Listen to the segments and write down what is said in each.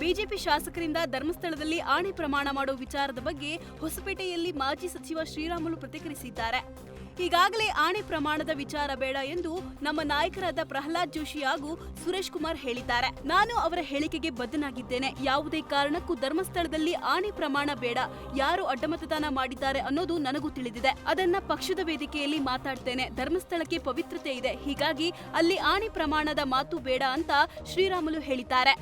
BJP ಶಾಸಕರಿಂದ ಧರ್ಮಸ್ಥಳದಲ್ಲಿ ಆಣೆ ಪ್ರಮಾಣ ಮಾಡೋ ವಿಚಾರದ ಬಗ್ಗೆ ಹೊಸಪೇಟೆಯಲ್ಲಿ ಮಾಜಿ ಸಚಿವ ಶ್ರೀರಾಮುಲು ಪ್ರತಿಕ್ರಿಯಿಸಿದ್ದಾರೆ. ಈಗಾಗಲೇ ಆಣೆ ಪ್ರಮಾಣದ ವಿಚಾರ ಬೇಡ ಎಂದು ನಮ್ಮ ನಾಯಕರಾದ ಪ್ರಹ್ಲಾದ್ ಜೋಶಿ ಹಾಗೂ ಸುರೇಶ್ ಕುಮಾರ್ ಹೇಳಿದ್ದಾರೆ. ನಾನು ಅವರ ಹೇಳಿಕೆಗೆ ಬದ್ಧನಾಗಿದ್ದೇನೆ. ಯಾವುದೇ ಕಾರಣಕ್ಕೂ ಧರ್ಮಸ್ಥಳದಲ್ಲಿ ಆಣೆ ಪ್ರಮಾಣ ಬೇಡ. ಯಾರು ಅಡ್ಡಮತದಾನ ಮಾಡಿದ್ದಾರೆ ಅನ್ನೋದು ನನಗೂ ತಿಳಿದಿದೆ. ಅದನ್ನ ಪಕ್ಷದ ವೇದಿಕೆಯಲ್ಲಿ ಮಾತಾಡ್ತೇನೆ. ಧರ್ಮಸ್ಥಳಕ್ಕೆ ಪವಿತ್ರತೆ ಇದೆ. ಹೀಗಾಗಿ ಅಲ್ಲಿ ಆಣೆ ಪ್ರಮಾಣದ ಮಾತು ಬೇಡ ಅಂತ ಶ್ರೀರಾಮುಲು ಹೇಳಿದ್ದಾರೆ.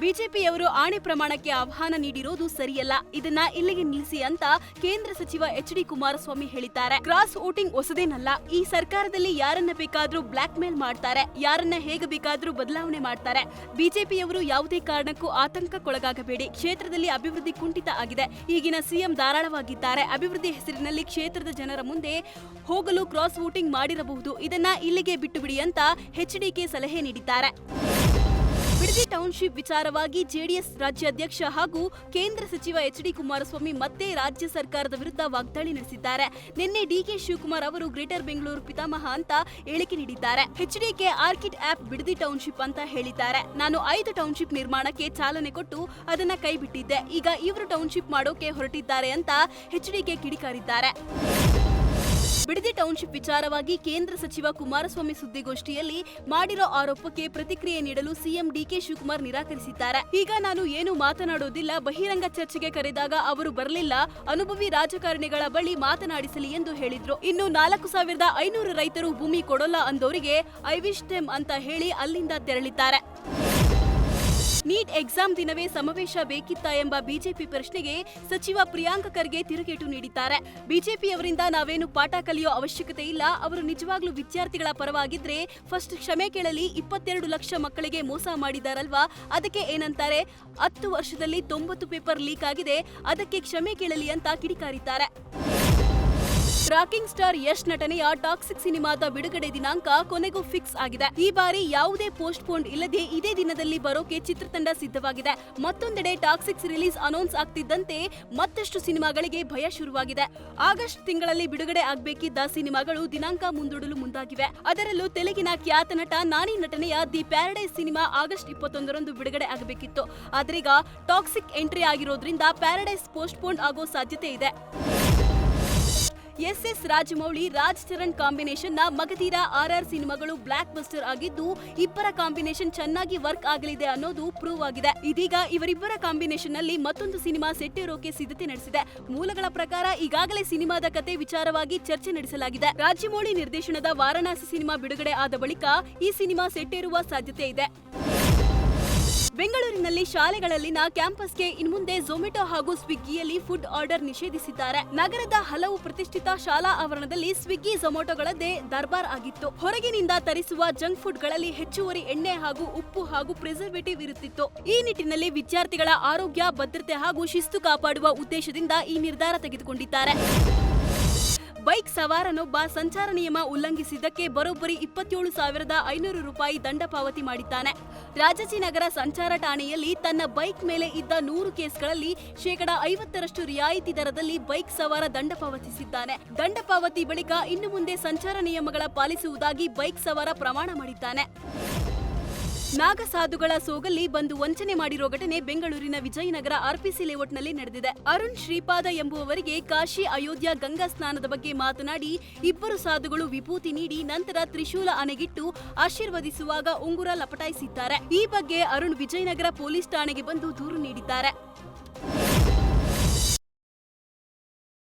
ಬಿಜೆಪಿಯವರು ಆಣೆ ಪ್ರಮಾಣಕ್ಕೆ ಆಹ್ವಾನ ನೀಡಿರೋದು ಸರಿಯಲ್ಲ. ಇದನ್ನ ಇಲ್ಲಿಗೆ ನಿಲ್ಲಿಸಿ ಅಂತ ಕೇಂದ್ರ ಸಚಿವ ಎಚ್.ಡಿ. ಕುಮಾರಸ್ವಾಮಿ ಹೇಳಿದ್ದಾರೆ. ಕ್ರಾಸ್ ವೋಟಿಂಗ್ ಹೊಸದೇನಲ್ಲ. ಈ ಸರ್ಕಾರದಲ್ಲಿ ಯಾರನ್ನ ಬೇಕಾದ್ರೂ ಬ್ಲಾಕ್ ಮೇಲ್ ಮಾಡ್ತಾರೆ, ಯಾರನ್ನ ಹೇಗೆ ಬೇಕಾದ್ರೂ ಬದಲಾವಣೆ ಮಾಡ್ತಾರೆ. ಬಿಜೆಪಿಯವರು ಯಾವುದೇ ಕಾರಣಕ್ಕೂ ಆತಂಕಕ್ಕೊಳಗಾಗಬೇಡಿ. ಕ್ಷೇತ್ರದಲ್ಲಿ ಅಭಿವೃದ್ಧಿ ಕುಂಠಿತ ಆಗಿದೆ. ಈಗಿನ ಸಿಎಂ ಧಾರಾಳವಾಗಿದ್ದಾರೆ. ಅಭಿವೃದ್ಧಿ ಹೆಸರಿನಲ್ಲಿ ಕ್ಷೇತ್ರದ ಜನರ ಮುಂದೆ ಹೋಗಲು ಕ್ರಾಸ್ ವೋಟಿಂಗ್ ಮಾಡಿರಬಹುದು. ಇದನ್ನ ಇಲ್ಲಿಗೆ ಬಿಟ್ಟು ಬಿಡಿ ಅಂತ ಎಚ್ಡಿಕೆ ಸಲಹೆ ನೀಡಿದ್ದಾರೆ. ಬಿಡದಿ ಟೌನ್ಶಿಪ್ ವಿಚಾರವಾಗಿ ಜೆಡಿಎಸ್ ರಾಜ್ಯಾಧ್ಯಕ್ಷ ಹಾಗೂ ಕೇಂದ್ರ ಸಚಿವ ಎಚ್.ಡಿ. ಕುಮಾರಸ್ವಾಮಿ ಮತ್ತೆ ರಾಜ್ಯ ಸರ್ಕಾರದ ವಿರುದ್ಧ ವಾಗ್ದಾಳಿ ನಡೆಸಿದ್ದಾರೆ. ನಿನ್ನೆ ಡಿಕೆ ಶಿವಕುಮಾರ್ ಅವರು ಗ್ರೇಟರ್ ಬೆಂಗಳೂರು ಪಿತಾಮಹ ಅಂತ ಹೇಳಿಕೆ ನೀಡಿದ್ದಾರೆ. HDK architect of Bidadi township ಅಂತ ಹೇಳಿದ್ದಾರೆ. ನಾನು 5 ಟೌನ್ಶಿಪ್ ನಿರ್ಮಾಣಕ್ಕೆ ಚಾಲನೆ ಕೊಟ್ಟು ಅದನ್ನ ಕೈಬಿಟ್ಟಿದ್ದೆ. ಈಗ ಇವರು ಟೌನ್ಶಿಪ್ ಮಾಡೋಕೆ ಹೊರಟಿದ್ದಾರೆ ಅಂತ ಎಚ್ಡಿಕೆ ಕಿಡಿಕಾರಿದ್ದಾರೆ. ಬಿಡದಿ ಟೌನ್ಶಿಪ್ ವಿಚಾರವಾಗಿ ಕೇಂದ್ರ ಸಚಿವ ಕುಮಾರಸ್ವಾಮಿ ಸುದ್ದಿಗೋಷ್ಠಿಯಲ್ಲಿ ಮಾಡಿರೋ ಆರೋಪಕ್ಕೆ ಪ್ರತಿಕ್ರಿಯೆ ನೀಡಲು ಸಿಎಂ ಡಿಕೆ ಶಿವಕುಮಾರ್ ನಿರಾಕರಿಸಿದ್ದಾರೆ. ಈಗ ನಾನು ಏನು ಮಾತನಾಡೋದಿಲ್ಲ. ಬಹಿರಂಗ ಚರ್ಚೆಗೆ ಕರೆದಾಗ ಅವರು ಬರಲಿಲ್ಲ. ಅನುಭವಿ ರಾಜಕಾರಣಿಗಳ ಬಳಿ ಮಾತನಾಡಿಸಲಿ ಎಂದು ಹೇಳಿದ್ರು. ಇನ್ನು 4500 ರೈತರು ಭೂಮಿ ಕೊಡೋಲ್ಲ ಅಂದವರಿಗೆ ಐ ವಿಶ್ ದೆಮ್ ಅಂತ ಹೇಳಿ ಅಲ್ಲಿಂದ ತೆರಳಿದ್ದಾರೆ. ನೀಟ್ ಎಕ್ಸಾಮ್ ದಿನವೇ ಸಮಾವೇಶ ಬೇಕಿತ್ತಾ ಎಂಬ ಬಿಜೆಪಿ ಪ್ರಶ್ನೆಗೆ ಸಚಿವ ಪ್ರಿಯಾಂಕ್ ಖರ್ಗೆ ತಿರುಗೇಟು ನೀಡಿದ್ದಾರೆ. ಬಿಜೆಪಿಯವರಿಂದ ನಾವೇನು ಪಾಠ ಕಲಿಯೋ ಅವಶ್ಯಕತೆ ಇಲ್ಲ. ಅವರು ನಿಜವಾಗ್ಲೂ ವಿದ್ಯಾರ್ಥಿಗಳ ಪರವಾಗಿದ್ರೆ ಫಸ್ಟ್ ಕ್ಷಮೆ ಕೇಳಲಿ. 22 ಲಕ್ಷ ಮಕ್ಕಳಿಗೆ ಮೋಸ ಮಾಡಿದಾರಲ್ವಾ, ಅದಕ್ಕೆ ಏನಂತಾರೆ? 10 ವರ್ಷದಲ್ಲಿ 90 ಪೇಪರ್ ಲೀಕ್ ಆಗಿದೆ, ಅದಕ್ಕೆ ಕ್ಷಮೆ ಕೇಳಲಿ ಅಂತ ಕಿಡಿಕಾರಿದ್ದಾರೆ. ರಾಕಿಂಗ್ ಸ್ಟಾರ್ ಯಶ್ ನಟನೆಯ ಟಾಕ್ಸಿಕ್ ಸಿನಿಮಾದ ಬಿಡುಗಡೆ ದಿನಾಂಕ ಕೊನೆಗೂ ಫಿಕ್ಸ್ ಆಗಿದೆ. ಈ ಬಾರಿ ಯಾವುದೇ ಪೋಸ್ಟ್ ಪೋನ್ ಇಲ್ಲದೆ ಇದೇ ದಿನದಲ್ಲಿ ಬರೋಕೆ ಚಿತ್ರತಂಡ ಸಿದ್ಧವಾಗಿದೆ. ಮತ್ತೊಂದೆಡೆ ಟಾಕ್ಸಿಕ್ಸ್ ರಿಲೀಸ್ ಅನೌನ್ಸ್ ಆಗ್ತಿದ್ದಂತೆ ಮತ್ತಷ್ಟು ಸಿನಿಮಾಗಳಿಗೆ ಭಯ ಶುರುವಾಗಿದೆ. ಆಗಸ್ಟ್ ತಿಂಗಳಲ್ಲಿ ಬಿಡುಗಡೆ ಆಗಬೇಕಿದ್ದ ಸಿನಿಮಾಗಳು ದಿನಾಂಕ ಮುಂದೂಡಲು ಮುಂದಾಗಿವೆ. ಅದರಲ್ಲೂ ತೆಲುಗಿನ ಖ್ಯಾತ ನಟ ನಾನಿ ನಟನೆಯ ದಿ ಪ್ಯಾರಡೈಸ್ ಸಿನಿಮಾ ಆಗಸ್ಟ್ 21ರಂದು ಬಿಡುಗಡೆ ಆಗಬೇಕಿತ್ತು. ಆದ್ರೀಗ ಟಾಕ್ಸಿಕ್ ಎಂಟ್ರಿ ಆಗಿರೋದ್ರಿಂದ ಪ್ಯಾರಡೈಸ್ ಪೋಸ್ಟ್ ಪೋನ್ ಆಗೋ ಸಾಧ್ಯತೆ ಇದೆ. ಎಸ್ ರಾಜಮೌಳಿ ರಾಜ್ ಚರಣ್ ಕಾಂಬಿನೇಷನ್ ನ ಮಗಧೀರ RR ಸಿನಿಮಾಗಳು ಬ್ಲಾಕ್ ಬಸ್ಟರ್ ಆಗಿದ್ದು, ಇಬ್ಬರ ಕಾಂಬಿನೇಷನ್ ಚೆನ್ನಾಗಿ ವರ್ಕ್ ಆಗಲಿದೆ ಅನ್ನೋದು ಪ್ರೂವ್ ಆಗಿದೆ. ಇದೀಗ ಇವರಿಬ್ಬರ ಕಾಂಬಿನೇಷನ್ ನಲ್ಲಿ ಮತ್ತೊಂದು ಸಿನಿಮಾ ಸೆಟ್ ಇರೋಕೆ ಸಿದ್ಧತೆ ನಡೆಸಿದೆ. ಮೂಲಗಳ ಪ್ರಕಾರ ಈಗಾಗಲೇ ಸಿನಿಮಾದ ಕತೆ ವಿಚಾರವಾಗಿ ಚರ್ಚೆ ನಡೆಸಲಾಗಿದೆ. ರಾಜಮೌಳಿ ನಿರ್ದೇಶನದ ವಾರಣಾಸಿ ಸಿನಿಮಾ ಬಿಡುಗಡೆ ಆದ ಬಳಿಕ ಈ ಸಿನಿಮಾ ಸೆಟ್ ಇರುವ ಸಾಧ್ಯತೆ ಇದೆ. ಬೆಂಗಳೂರಿನಲ್ಲಿ ಶಾಲೆಗಳಲ್ಲಿನ ಕ್ಯಾಂಪಸ್ಗೆ ಇನ್ಮುಂದೆ ಝೊಮ್ಯಾಟೊ ಹಾಗೂ ಸ್ವಿಗ್ಗಿಯಲ್ಲಿ ಫುಡ್ ಆರ್ಡರ್ ನಿಷೇಧಿಸಿದ್ದಾರೆ. ನಗರದ ಹಲವು ಪ್ರತಿಷ್ಠಿತ ಶಾಲಾ ಆವರಣದಲ್ಲಿ ಸ್ವಿಗ್ಗಿ ಝೊಮ್ಯಾಟೊಗಳದ್ದೇ ದರ್ಬಾರ್ ಆಗಿತ್ತು. ಹೊರಗಿನಿಂದ ತರಿಸುವ ಜಂಕ್ ಫುಡ್ಗಳಲ್ಲಿ ಹೆಚ್ಚುವರಿ ಎಣ್ಣೆ ಹಾಗೂ ಉಪ್ಪು ಹಾಗೂ ಪ್ರಿಸರ್ವೇಟಿವ್ ಇರುತ್ತಿತ್ತು. ಈ ನಿಟ್ಟಿನಲ್ಲಿ ವಿದ್ಯಾರ್ಥಿಗಳ ಆರೋಗ್ಯ, ಭದ್ರತೆ ಹಾಗೂ ಶಿಸ್ತು ಕಾಪಾಡುವ ಉದ್ದೇಶದಿಂದ ಈ ನಿರ್ಧಾರ ತೆಗೆದುಕೊಂಡಿದ್ದಾರೆ. ಬೈಕ್ ಸವಾರನೊಬ್ಬ ಸಂಚಾರ ನಿಯಮ ಉಲ್ಲಂಘಿಸಿದ್ದಕ್ಕೆ ಬರೋಬ್ಬರಿ 27,500 ರೂಪಾಯಿ ದಂಡ ಪಾವತಿ ಮಾಡಿದ್ದಾನೆ. ರಾಜಾಜಿನಗರ ಸಂಚಾರ ಠಾಣೆಯಲ್ಲಿ ತನ್ನ ಬೈಕ್ ಮೇಲೆ ಇದ್ದ 100 ಕೇಸ್ಗಳಲ್ಲಿ ಶೇಕಡ 50ರಷ್ಟು ರಿಯಾಯಿತಿ ದರದಲ್ಲಿ ಬೈಕ್ ಸವಾರ ದಂಡ ಪಾವತಿಸಿದ್ದಾನೆ. ದಂಡ ಪಾವತಿ ಬಳಿಕ ಇನ್ನು ಮುಂದೆ ಸಂಚಾರ ನಿಯಮಗಳ ಪಾಲಿಸುವುದಾಗಿ ಬೈಕ್ ಸವಾರ ಪ್ರಮಾಣ ಮಾಡಿದ್ದಾನೆ. ನಾಗಸಾಧುಗಳ ಸೋಗಲ್ಲಿ ಬಂದು ವಂಚನೆ ಮಾಡಿರೋ ಘಟನೆ ಬೆಂಗಳೂರಿನ ವಿಜಯನಗರ ಆರ್ಪಿಸಿ ಲೇಔಟ್ನಲ್ಲಿ ನಡೆದಿದೆ. ಅರುಣ್ ಶ್ರೀಪಾದ ಎಂಬುವವರಿಗೆ ಕಾಶಿ, ಅಯೋಧ್ಯ, ಗಂಗಾ ಸ್ನಾನದ ಬಗ್ಗೆ ಮಾತನಾಡಿ ಇಬ್ಬರು ಸಾಧುಗಳು ವಿಭೂತಿ ನೀಡಿ ನಂತರ ತ್ರಿಶೂಲ ಅಣೆಗಿಟ್ಟು ಆಶೀರ್ವದಿಸುವಾಗ ಉಂಗುರ ಲಪಟಾಯಿಸಿದ್ದಾರೆ. ಈ ಬಗ್ಗೆ ಅರುಣ್ ವಿಜಯನಗರ ಪೊಲೀಸ್ ಠಾಣೆಗೆ ಬಂದು ದೂರು ನೀಡಿದ್ದಾರೆ.